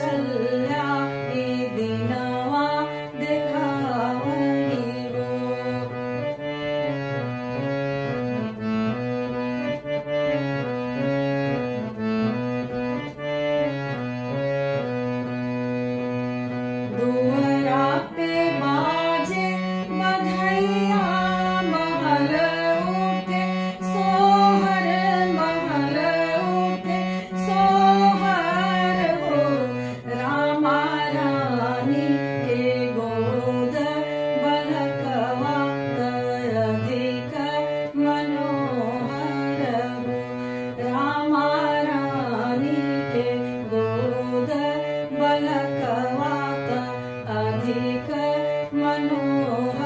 कौशल्या ए दिनवा देखावणी गो. दुअरा पे बाजे बधैया महल उठे सोहर, महल उठे सोहर हो. रामा रानी के गोद बलकवा तर अधिक मनोहर हो. रामा रानी के गोद बलकवा